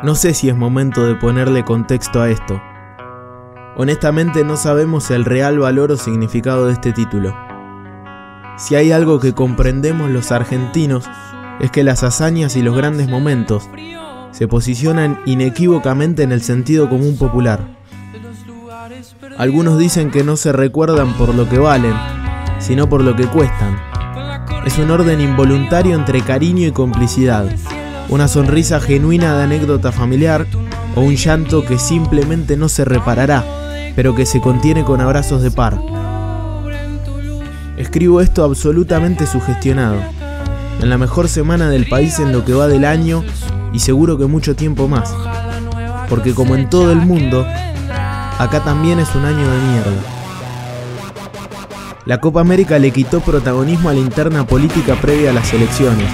No sé si es momento de ponerle contexto a esto. Honestamente no sabemos el real valor o significado de este título. Si hay algo que comprendemos los argentinos es que las hazañas y los grandes momentos se posicionan inequívocamente en el sentido común popular. Algunos dicen que no se recuerdan por lo que valen, sino por lo que cuestan. Es un orden involuntario entre cariño y complicidad, una sonrisa genuina de anécdota familiar o un llanto que simplemente no se reparará, pero que se contiene con abrazos de par. Escribo esto absolutamente sugestionado, en la mejor semana del país en lo que va del año y seguro que mucho tiempo más, porque como en todo el mundo, acá también es un año de mierda. La Copa América le quitó protagonismo a la interna política previa a las elecciones,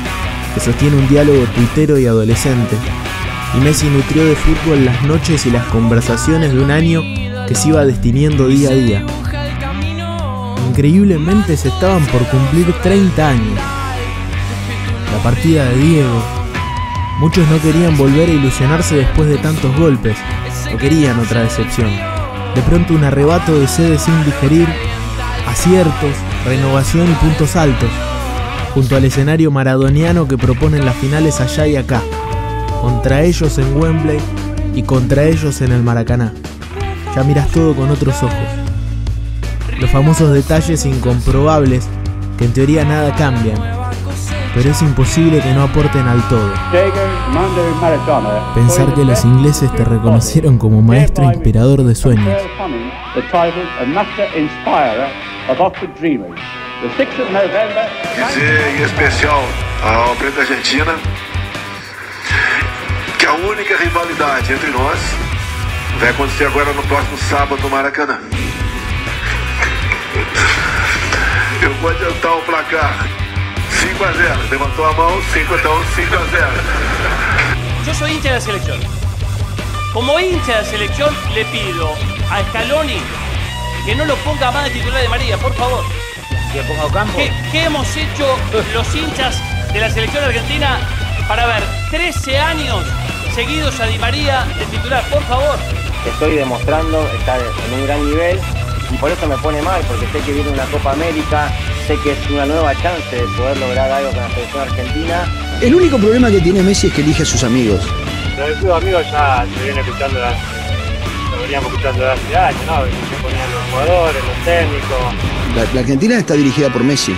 que sostiene un diálogo tuitero y adolescente, y Messi nutrió de fútbol las noches y las conversaciones de un año que se iba destiniendo día a día. Increíblemente se estaban por cumplir 30 años. La partida de Diego. Muchos no querían volver a ilusionarse después de tantos golpes, o querían otra decepción. De pronto un arrebato de sed sin digerir, aciertos, renovación y puntos altos, junto al escenario maradoniano que proponen las finales allá y acá, contra ellos en Wembley y contra ellos en el Maracaná. Ya miras todo con otros ojos. Los famosos detalles incomprobables que en teoría nada cambian, pero es imposible que no aporten al todo. Pensar que los ingleses te reconocieron como maestro inspirador de sueños. Dizer em especial ao presidente da Argentina que a única rivalidade entre nós vai acontecer agora no próximo sábado no Maracanã. Eu vou adiantar o placar 5-0. Levantou a mão, 5-0. Yo soy hincha de la selección. Como hincha de la selección le pido a Scaloni que no lo ponga más de titular de María, por favor. ¿Que ponga Ocampo? ¿Qué hemos hecho los hinchas de la selección argentina para ver 13 años seguidos a Di María de titular? Por favor. Estoy demostrando estar en un gran nivel y por eso me pone mal, porque sé que viene una Copa América, sé que es una nueva chance de poder lograr algo con la selección argentina. El único problema que tiene Messi es que elige a sus amigos. Los club amigos ya se vienen escuchando, lo veníamos escuchando desde hace años, ¿no? Se ponían los jugadores, los técnicos. La Argentina está dirigida por Messi.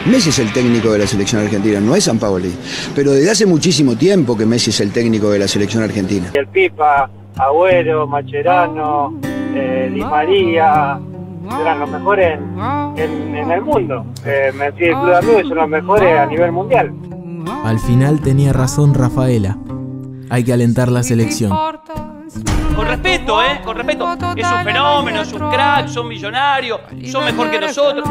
Messi es el técnico de la selección argentina, no es Sampaoli. Pero desde hace muchísimo tiempo que Messi es el técnico de la selección argentina. El Pipa, Agüero, Mascherano, Di María, eran los mejores en el mundo. Messi y el club de amigos son los mejores a nivel mundial. Al final tenía razón Rafaela. Hay que alentar la selección. Con respeto, con respeto. Es un fenómeno, es un crack, son millonarios, son mejor que nosotros.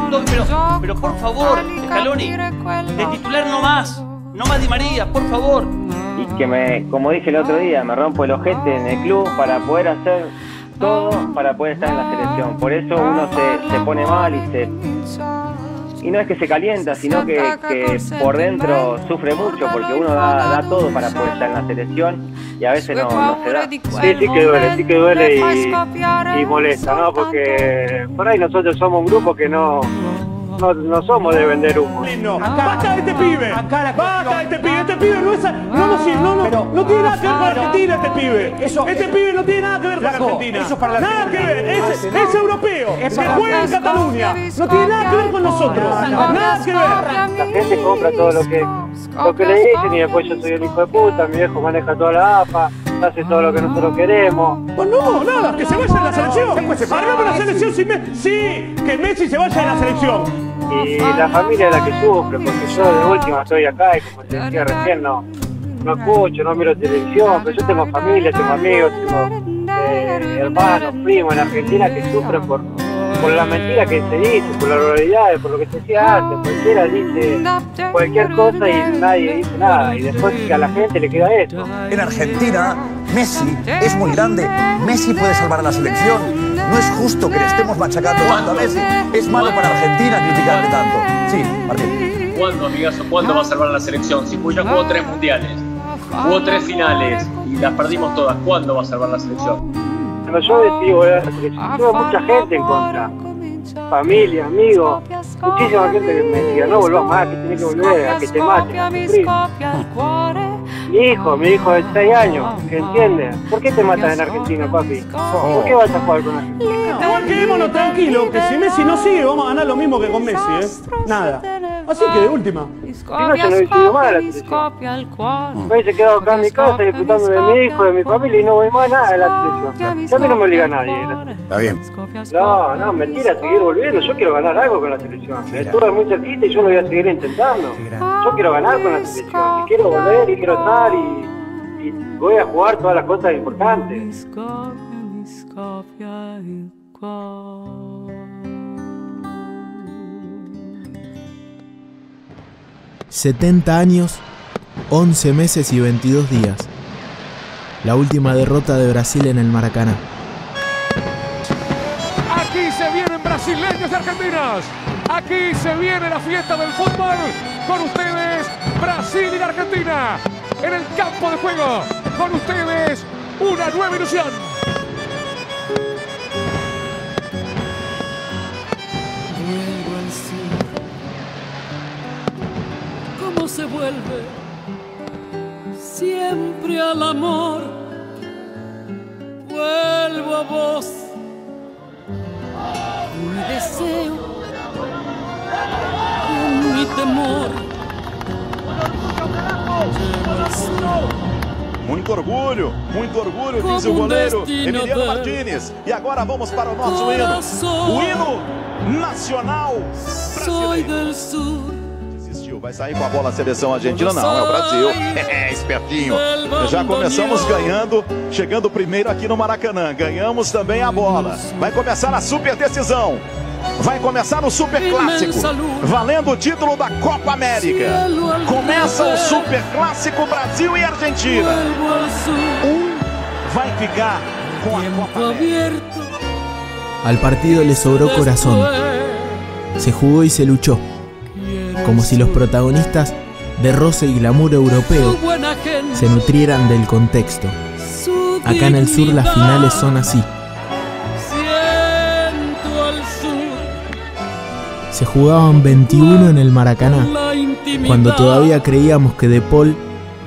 Pero por favor, Scaloni, de titular no más Di María, por favor. Y que como dije el otro día, me rompo el ojete en el club para poder hacer todo para poder estar en la selección. Por eso uno se pone mal y no es que se calienta, sino que por dentro sufre mucho, porque uno da todo para poder estar en la selección y a veces no se da. Sí que duele y molesta, ¿no? Porque por ahí nosotros somos un grupo que no somos de vender humo. ¡Basta de este pibe! ¡Basta de este pibe! Este pibe no tiene nada que ver con Argentina, este pibe. Este pibe no tiene nada que ver con Argentina. Eso para nada que ver. Es europeo. Se juega en Cataluña. No tiene nada que ver con nosotros. Nada que ver. La gente compra todo lo que le dicen y después yo soy el hijo de puta, mi viejo maneja toda la AFA, hace todo lo que nosotros queremos. Pues no, nada, que se vaya de la selección. Armemos la selección sin Messi. Sí, que Messi se vaya de la selección. Y la familia es la que sufre, porque yo de última estoy acá y como te decía recién, no escucho, no miro televisión, pero yo tengo familia, tengo amigos, tengo hermanos, primos en Argentina que sufren por la mentira que se dice, por la realidad, por lo que se decía antes. Cualquiera dice cualquier cosa y nadie dice nada, y después a la gente le queda eso. En Argentina, Messi es muy grande, Messi puede salvar a la selección. No es justo que le estemos machacando tanto a Messi. Es malo para Argentina criticarle tanto. Sí, Martín. ¿Cuándo, amigazo? ¿Cuándo va a salvar a la selección? Si ya jugó 3 mundiales, jugó 3 finales y las perdimos todas. ¿Cuándo va a salvar la selección? Cuando yo decido la selección, tuve mucha gente en contra. Familia, amigos, muchísima gente que me decía, no volvás más, que tenés que volver, a que te maten, a sufrir. Mi hijo de 6 años, que entiende, ¿por qué te matan en Argentina, papi? ¿Por qué vas a jugar con Argentina? Igual quedémonos tranquilos, que si Messi no sigue, vamos a ganar lo mismo que con Messi, ¿eh? Nada. Así que de última. Si no, se lo he decidido mal a la selección. Me hubiese quedado acá en mi casa disfrutando de mi hijo, de mi familia y no voy más a nada de la selección. Ya a mí no me obliga a nadie. Está bien. No, mentira, seguir volviendo. Yo quiero ganar algo con la selección. Estuve muy cerquita y yo lo voy a seguir intentando. Yo quiero ganar con la selección. Y quiero volver y quiero estar y voy a jugar todas las cosas importantes. 70 años, 11 meses y 22 días. La última derrota de Brasil en el Maracaná. Aquí se vienen brasileños y argentinos. Aquí se viene la fiesta del fútbol. Con ustedes, Brasil y Argentina. En el campo de juego. Con ustedes, una nueva ilusión. Vuelvo al sur. ¿Cómo se vuelve? Siempre al amor. Vuelvo a vos. Mi deseo, con mi temor. Muito orgulho, diz o goleiro Emiliano Martínez. E agora vamos para o nosso hino. O hino nacional brasileiro. Desistiu, vai sair com a bola a seleção argentina? Não, é o Brasil. Espertinho. Já começamos ganhando, chegando primeiro aqui no Maracanã. Ganhamos também a bola. Vai começar a super decisão. Vai começar o Super Clássico, valendo o título da Copa América. Começa o Super Clássico Brasil e Argentina. Vai ficar com a Copa América. Al partido le sobró corazón. Se jugó y se luchó. Como si los protagonistas de roce y glamour europeo se nutrieran del contexto. Acá en el sur las finales son así. Se jugaban 21 en el Maracaná, cuando todavía creíamos que De Paul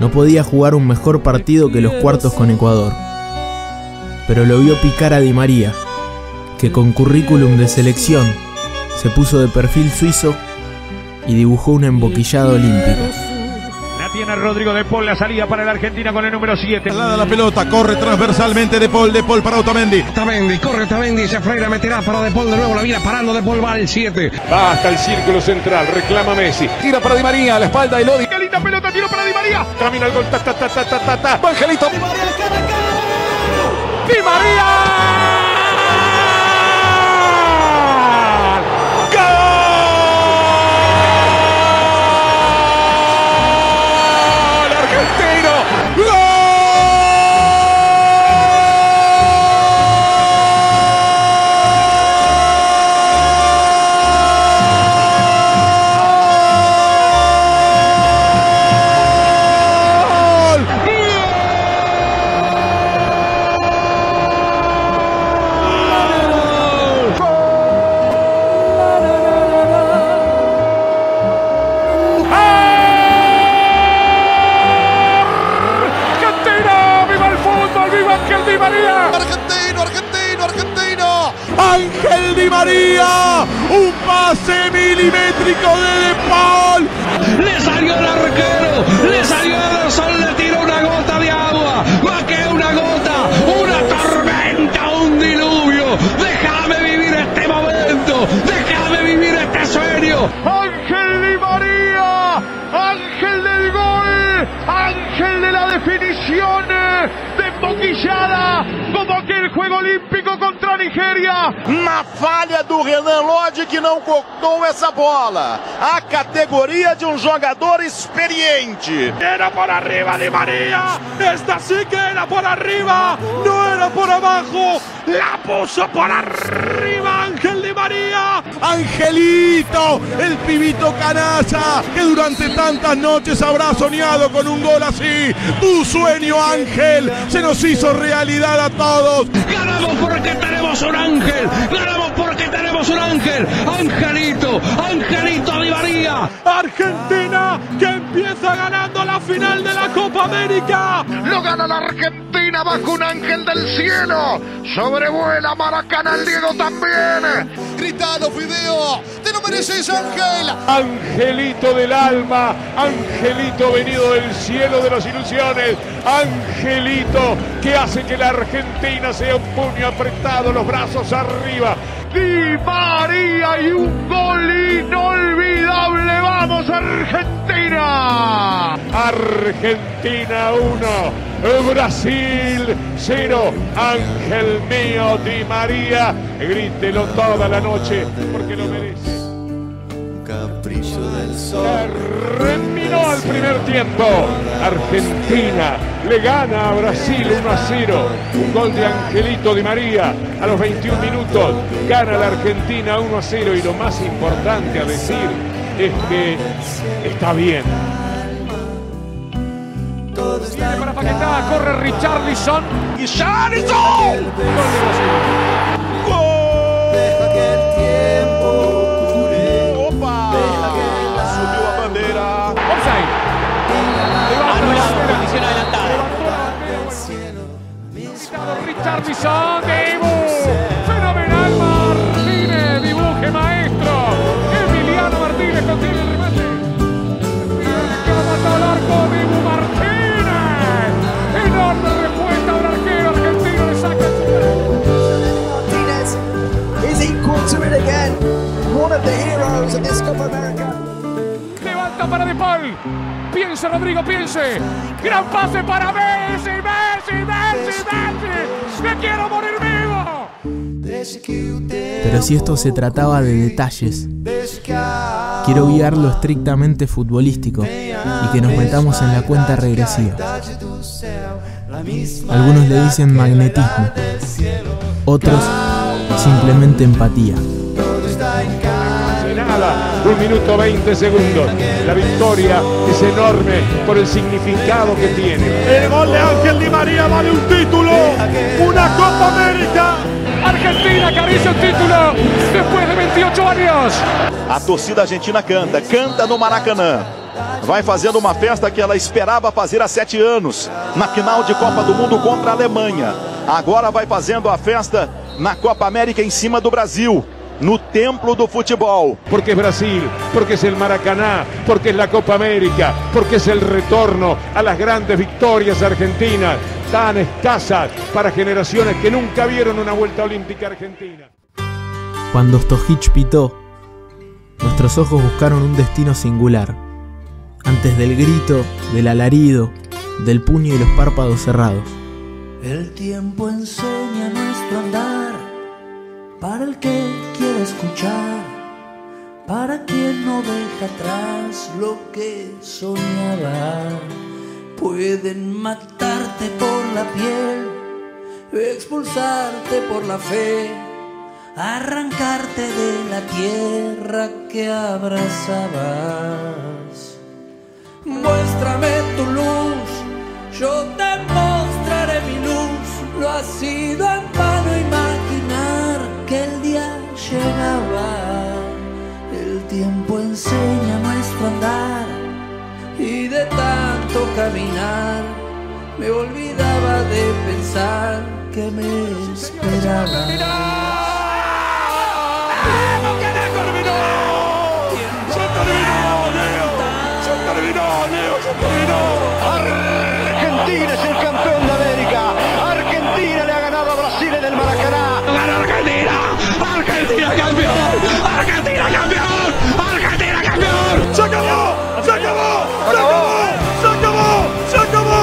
no podía jugar un mejor partido que los cuartos con Ecuador. Pero lo vio picar a Di María, que con currículum de selección se puso de perfil suizo y dibujó una embocillada olímpica. La tiene Rodrigo De Paul, la salida para la Argentina con el número 7. La pelota, corre transversalmente De Paul para Otamendi. Corre Otamendi, se Freira meterá para De Paul de nuevo, la viene parando De Paul, va al 7. Va hasta el círculo central, reclama Messi. Tira para Di María, a la espalda de Lodi. ¡Qué linda pelota, tiro para Di María! Camina el gol, Angelito. Di María, Di María. Ángel Di María, un pase milimétrico de Paul. Le salió el arquero, le salió el sol, le tiró una gota de agua, más que una gota, una tormenta, un diluvio. Déjame vivir este momento, déjame vivir este sueño. Ángel Di María, ángel del gol, ángel de la definición, de emboquillada, como aquel juego olímpico. México contra Nigéria. Na falha do Renan Lodge, que não cortou essa bola. A categoria de um jogador experiente. Era por arriba Di María. Esta sí que era por arriba. No era por abajo. La puso por arriba Ángel Di María. Angelito, el pibito canalla que durante tantas noches habrá soñado con un gol así. Tu sueño, Ángel, se nos hizo realidad a todos. Ganamos porque tenemos un ángel. Ganamos porque tenemos un ángel. Angelito, Angelito Di María. Argentina que empieza ganando la final de la Copa América. Lo gana la Argentina bajo un ángel del cielo. Sobrevuela Maracaná, el Diego también. Gritado, Fideo, te lo mereces, Ángel. Angelito del alma, Angelito venido del cielo de las ilusiones, Angelito que hace que la Argentina sea un puño apretado, los brazos arriba. Di María y un gol inolvidable. ¡Vamos, Argentina! Argentina 1, Brasil 0. Ángel mío, Di María, grítelo toda la noche porque lo merece. Capricho del sol. Terminó el primer tiempo. Argentina le gana a Brasil 1-0. Un gol de Angelito Di María a los 21 minutos. Gana la Argentina 1-0 y lo más importante a decir es que está bien. Viene para Paquetá, corre Richarlison. ¡Y Richarlison! ¡Gol! Deja que el tiempo cure. ¡Opa! Subió a bandera. Offside. Posición adelantada. Richarlison, Dibu. Fenomenal Martínez, dibuje maestro. Emiliano Martínez contiene el remate. Que va a matar al arco, Dibu Martínez. Enorme respuesta del arquero argentino, le saca el Martínez is equal to it again. One of the heroes of this Copa America. Levanta para De Paul. Piense, Rodrigo, piense. Gran pase para Messi, Messi, Messi, Messi. ¡Me quiero morir vivo! Pero si esto se trataba de detalles, quiero guiar lo estrictamente futbolístico y que nos metamos en la cuenta regresiva. Algunos le dicen magnetismo, otros simplemente empatía. Nada, 1 minuto 20 segundos. La victoria es enorme por el significado que tiene. El gol de Ángel Di María vale un título, una Copa América. Argentina acaricia el título después de 28 años. A torcida argentina canta no Maracanã. Vai fazendo uma festa que ela esperava fazer há 7 anos, na final de Copa do Mundo contra a Alemanha. Agora vai fazendo a festa na Copa América em cima do Brasil. No templo do futebol. Porque es Brasil, porque es el Maracaná, porque es la Copa América, porque es el retorno a las grandes victorias argentinas, tan escasas para generaciones que nunca vieron una vuelta olímpica argentina. Cuando Stojic pitó, nuestros ojos buscaron un destino singular. Antes del grito, del alarido, del puño y los párpados cerrados. El tiempo enseña nuestro andar. Para el que quiere escuchar, para quien no deja atrás lo que soñaba. Pueden matarte por la piel, expulsarte por la fe, arrancarte de la tierra que abrazabas. Muéstrame tu luz, yo te mostraré mi luz. Lo ha sido en vano imaginar que el día llegaba. El tiempo enseña nuestro andar y de tanto caminar me olvidaba de pensar que me esperaba. Argentina es el campeón de América. Argentina le ha ganado a Brasil en el Maracaná. ¡Gana Argentina! ¡Argentina campeón! ¡Argentina campeón! ¡Argentina campeón! ¡Se acabó! ¡Se acabó! ¡Se acabó! ¡Se acabó! ¡Se acabó!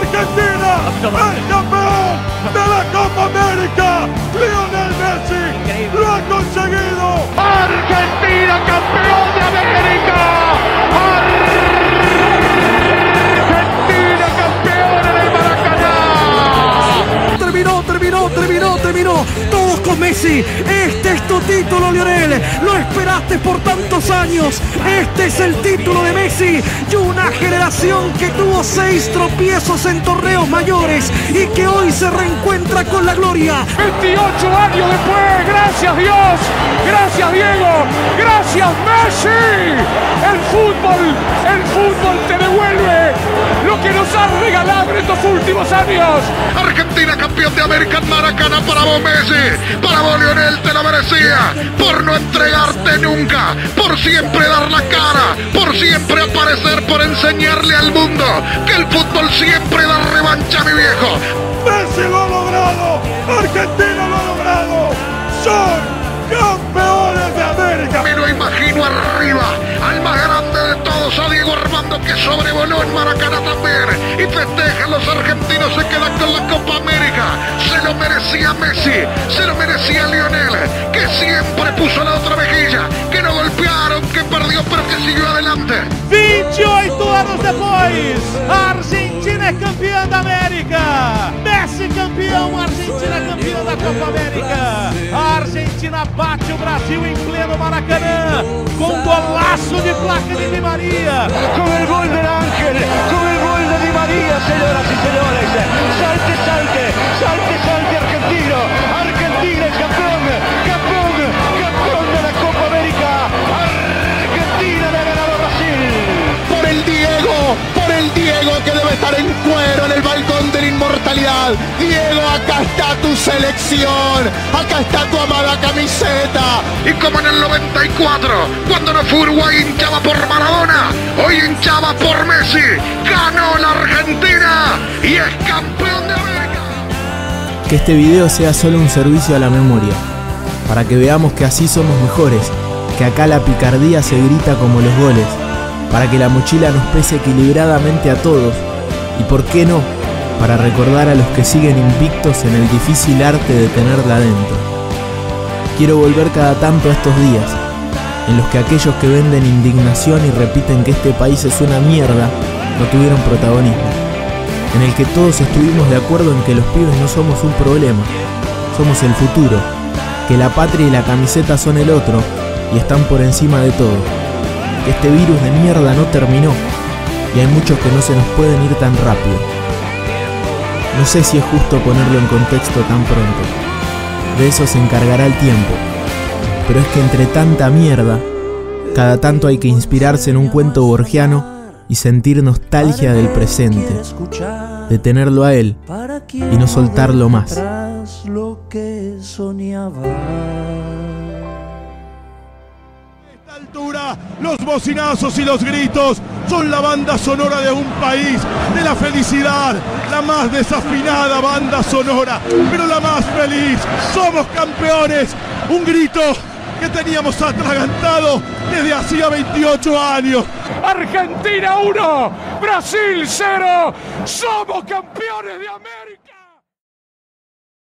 ¡Argentina! ¡El campeón de la Copa América! Messi. Este es tu título, Lionel. Lo esperaste por tantos años. Este es el título de Messi y una generación que tuvo 6 tropiezos en torneos mayores y que hoy se reencuentra con la gloria. 28 años después, gracias Dios, gracias Diego, gracias Messi. El fútbol te devuelve lo que nos has regalado en estos últimos años. Argentina campeón de América en Maracaná, para vos Messi, para vos Lionel, te lo merecía, por no entregarte nunca, por siempre dar la cara, por siempre aparecer, por enseñarle al mundo que el fútbol siempre da revancha, mi viejo. Messi lo ha logrado, Argentina lo ha logrado, son campeones de América. Me lo imagino arriba, al más grande de todos, a Diego Armando, que sobrevoló en Maracaná también, y festejan los argentinos, se quedan con la Copa América. Se lo merecía Messi, se lo merecía Lionel, que siempre puso la otra mejilla, que no golpearon, que perdió, pero que siguió adelante. 28 anos depois, a Argentina é campeã da América. Messi campeão, a Argentina é campeã da Copa América. A Argentina bate o Brasil em pleno Maracanã, com golaço de placa de Di Maria. Con el gol del Ángel, con el gol de Di María, señoras y señores. Salte, salte, salte, salte argentino. Argentina es campeón, campeón, campeón de la Copa América. Argentina le ha ganado a Brasil. Por el Diego que debe estar en cuero en el balcón de la inmortalidad. Diego, acá está tu selección, acá está tu amada camiseta. Y como en el 94, cuando no fue Uruguay hinchaba por Maradona, hoy hinchaba por Messi. Ganó la Argentina y es campeón de América. Que este video sea solo un servicio a la memoria, para que veamos que así somos mejores, que acá la picardía se grita como los goles, para que la mochila nos pese equilibradamente a todos, y por qué no, para recordar a los que siguen invictos en el difícil arte de tenerla adentro. Quiero volver cada tanto a estos días, en los que aquellos que venden indignación y repiten que este país es una mierda, no tuvieron protagonismo, en el que todos estuvimos de acuerdo en que los pibes no somos un problema, somos el futuro, que la patria y la camiseta son el otro, y están por encima de todo. Que este virus de mierda no terminó, y hay muchos que no se nos pueden ir tan rápido. No sé si es justo ponerlo en contexto tan pronto, de eso se encargará el tiempo, pero es que entre tanta mierda, cada tanto hay que inspirarse en un cuento borgiano y sentir nostalgia del presente, de tenerlo a él y no soltarlo más. Lo que soñaba. Los bocinazos y los gritos son la banda sonora de un país, de la felicidad, la más desafinada banda sonora, pero la más feliz. Somos campeones, un grito que teníamos atragantado desde hacía 28 años. Argentina 1, Brasil 0, somos campeones de América.